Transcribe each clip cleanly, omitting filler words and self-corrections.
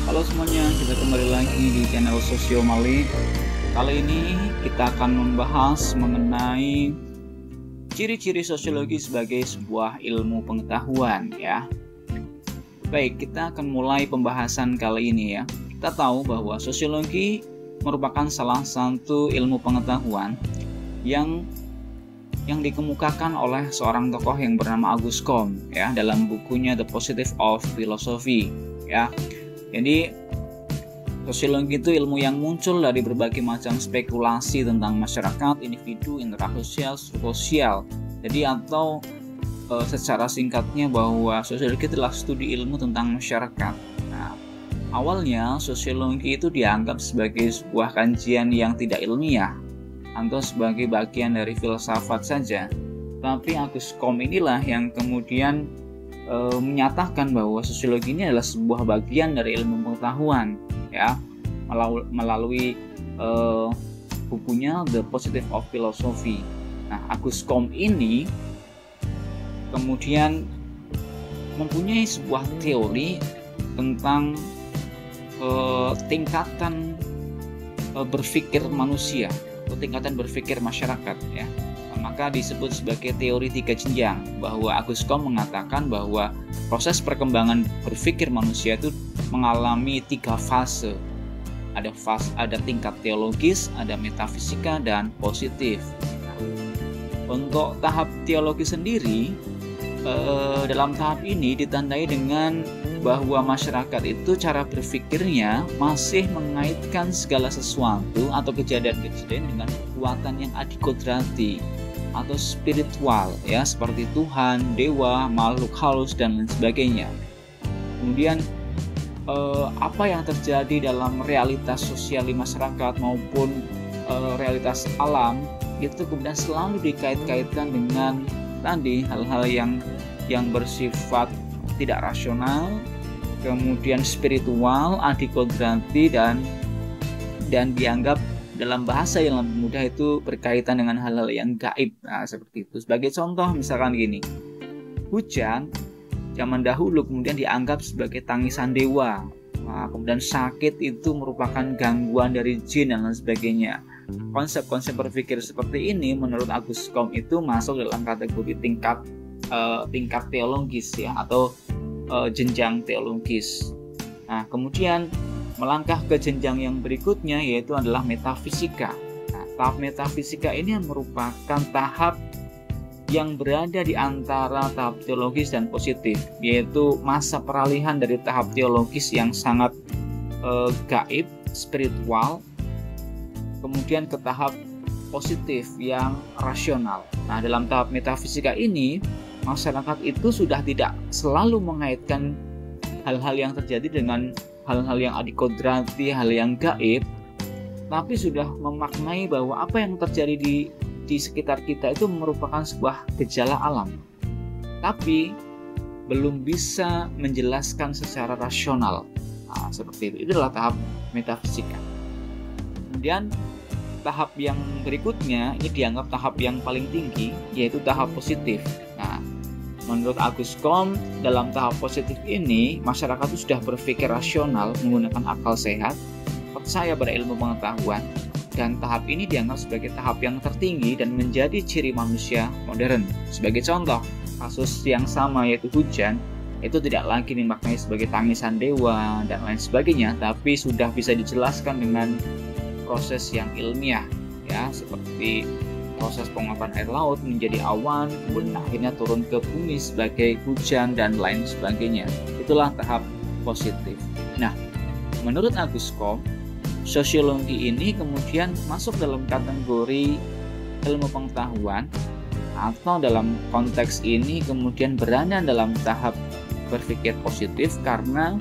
Halo semuanya, kita kembali lagi di channel Sosio Mali. Kali ini kita akan membahas mengenai ciri-ciri sosiologi sebagai sebuah ilmu pengetahuan ya. Baik, kita akan mulai pembahasan kali ini ya. Kita tahu bahwa sosiologi merupakan salah satu ilmu pengetahuan yang dikemukakan oleh seorang tokoh yang bernama Auguste Comte ya dalam bukunya The Positive of Philosophy ya. Jadi sosiologi itu ilmu yang muncul dari berbagai macam spekulasi tentang masyarakat, individu, interaksi sosial. Jadi atau secara singkatnya bahwa sosiologi adalah studi ilmu tentang masyarakat. Nah, awalnya sosiologi itu dianggap sebagai sebuah kajian yang tidak ilmiah atau sebagai bagian dari filsafat saja. Tapi Auguste Comte inilah yang kemudian menyatakan bahwa sosiologi ini adalah sebuah bagian dari ilmu pengetahuan ya, melalui bukunya The Positive of Philosophy. Nah, Auguste Comte ini kemudian mempunyai sebuah teori tentang tingkatan berpikir manusia atau tingkatan berpikir masyarakat ya. Maka disebut sebagai teori 3 jenjang, bahwa Auguste Comte mengatakan bahwa proses perkembangan berpikir manusia itu mengalami 3 fase. Ada tingkat teologis, ada metafisika, dan positif. Untuk tahap teologis sendiri, dalam tahap ini ditandai dengan bahwa masyarakat itu cara berpikirnya masih mengaitkan segala sesuatu atau kejadian-kejadian dengan kekuatan yang adikodrati atau spiritual ya, seperti Tuhan, dewa, makhluk halus dan lain sebagainya. Kemudian apa yang terjadi dalam realitas sosial di masyarakat maupun realitas alam itu kemudian selalu dikait-kaitkan dengan tadi hal-hal yang bersifat tidak rasional, kemudian spiritual, adikodrati dan dianggap dalam bahasa yang lebih mudah itu berkaitan dengan hal-hal yang gaib. Nah, seperti itu. Sebagai contoh misalkan gini, hujan zaman dahulu kemudian dianggap sebagai tangisan dewa. Nah, kemudian sakit itu merupakan gangguan dari jin dan lain sebagainya. Konsep-konsep berpikir seperti ini menurut Auguste Comte itu masuk dalam kategori tingkat teologis ya, atau jenjang teologis. Nah, kemudian melangkah ke jenjang yang berikutnya yaitu adalah metafisika. Nah, tahap metafisika ini merupakan tahap yang berada di antara tahap teologis dan positif, yaitu masa peralihan dari tahap teologis yang sangat gaib, spiritual, kemudian ke tahap positif yang rasional. Nah, dalam tahap metafisika ini masyarakat itu sudah tidak selalu mengaitkan hal-hal yang terjadi dengan hal-hal yang adikodrati, hal yang gaib, tapi sudah memaknai bahwa apa yang terjadi di sekitar kita itu merupakan sebuah gejala alam, tapi belum bisa menjelaskan secara rasional. Nah, seperti itu. Itulah tahap metafisika. Kemudian tahap yang berikutnya ini dianggap tahap yang paling tinggi, yaitu tahap positif. Nah, menurut Auguste Comte, dalam tahap positif ini, masyarakat itu sudah berpikir rasional, menggunakan akal sehat, percaya pada ilmu pengetahuan, dan tahap ini dianggap sebagai tahap yang tertinggi dan menjadi ciri manusia modern. Sebagai contoh, kasus yang sama yaitu hujan, itu tidak lagi dimaknai sebagai tangisan dewa dan lain sebagainya, tapi sudah bisa dijelaskan dengan proses yang ilmiah, ya, seperti proses penguapan air laut menjadi awan, kemudian akhirnya turun ke bumi sebagai hujan dan lain sebagainya. Itulah tahap positif. Nah, menurut Auguste Comte, sosiologi ini kemudian masuk dalam kategori ilmu pengetahuan, atau dalam konteks ini kemudian berada dalam tahap berpikir positif karena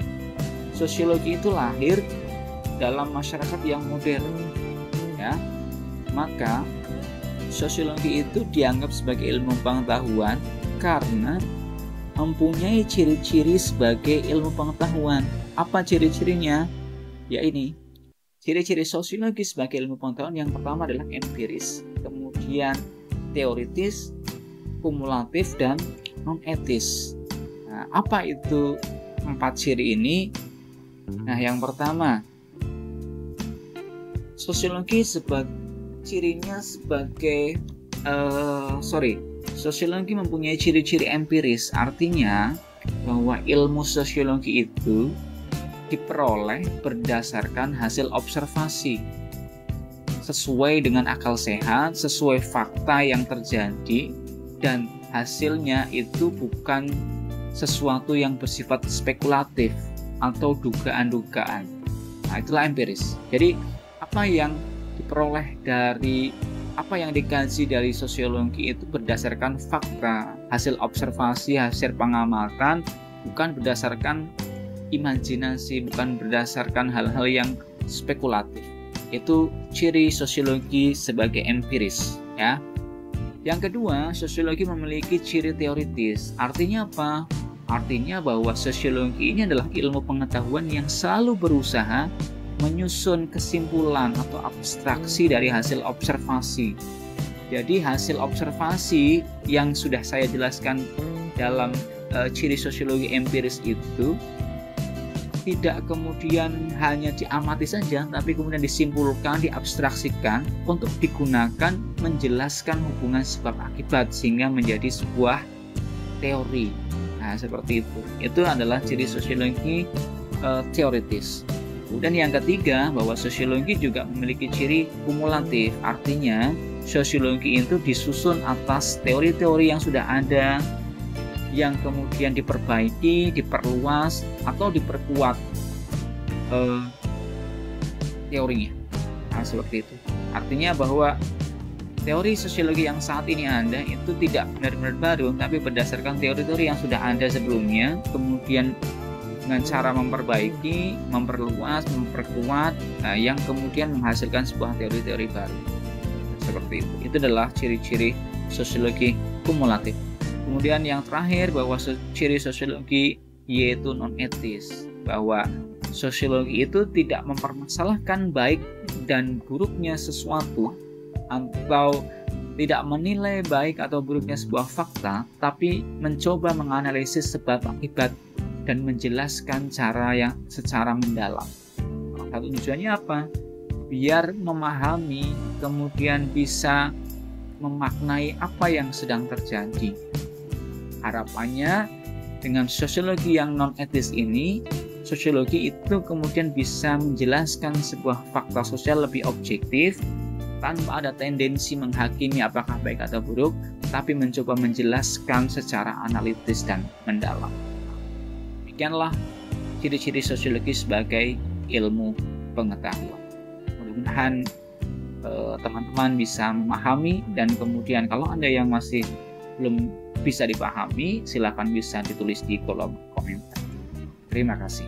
sosiologi itu lahir dalam masyarakat yang modern, ya. Maka sosiologi itu dianggap sebagai ilmu pengetahuan karena mempunyai ciri-ciri sebagai ilmu pengetahuan. Apa ciri-cirinya? Ya ini, ciri-ciri sosiologi sebagai ilmu pengetahuan yang pertama adalah empiris, kemudian teoritis, kumulatif, dan non-etis. Nah, apa itu 4 ciri ini? Nah, yang pertama, sosiologi cirinya sebagai sosiologi mempunyai ciri-ciri empiris, artinya bahwa ilmu sosiologi itu diperoleh berdasarkan hasil observasi sesuai dengan akal sehat, sesuai fakta yang terjadi, dan hasilnya itu bukan sesuatu yang bersifat spekulatif atau dugaan-dugaan. Nah, itulah empiris. Jadi apa yang diperoleh dari apa yang dikaji dari sosiologi itu berdasarkan fakta, hasil observasi, hasil pengamatan, bukan berdasarkan imajinasi, bukan berdasarkan hal-hal yang spekulatif. Itu ciri sosiologi sebagai empiris, ya. Yang kedua, sosiologi memiliki ciri teoritis. Artinya apa? Artinya bahwa sosiologi ini adalah ilmu pengetahuan yang selalu berusaha menyusun kesimpulan atau abstraksi dari hasil observasi. Jadi hasil observasi yang sudah saya jelaskan dalam ciri sosiologi empiris itu tidak kemudian hanya diamati saja, tapi kemudian disimpulkan, diabstraksikan untuk digunakan menjelaskan hubungan sebab akibat sehingga menjadi sebuah teori. Nah, seperti itu. Itu adalah ciri sosiologi teoritis. Dan yang ketiga, bahwa sosiologi juga memiliki ciri kumulatif. Artinya, sosiologi itu disusun atas teori-teori yang sudah ada, yang kemudian diperbaiki, diperluas, atau diperkuat teorinya. Nah, seperti itu. Artinya bahwa teori sosiologi yang saat ini ada itu tidak benar-benar baru, tapi berdasarkan teori-teori yang sudah ada sebelumnya, kemudian dengan cara memperbaiki, memperluas, memperkuat, yang kemudian menghasilkan sebuah teori-teori baru. Seperti itu. Itu adalah ciri-ciri sosiologi kumulatif. Kemudian yang terakhir, bahwa ciri sosiologi yaitu non-etis, bahwa sosiologi itu tidak mempermasalahkan baik dan buruknya sesuatu atau tidak menilai baik atau buruknya sebuah fakta, tapi mencoba menganalisis sebab akibat dan menjelaskan cara yang secara mendalam. Satu tujuannya apa? Biar memahami, kemudian bisa memaknai apa yang sedang terjadi. Harapannya dengan sosiologi yang non-etis ini, sosiologi itu kemudian bisa menjelaskan sebuah fakta sosial lebih objektif, tanpa ada tendensi menghakimi apakah baik atau buruk, tapi mencoba menjelaskan secara analitis dan mendalam. Demikianlah ciri-ciri sosiologi sebagai ilmu pengetahuan. Mudah-mudahan teman-teman bisa memahami, dan kemudian kalau Anda yang masih belum bisa dipahami, silakan bisa ditulis di kolom komentar. Terima kasih.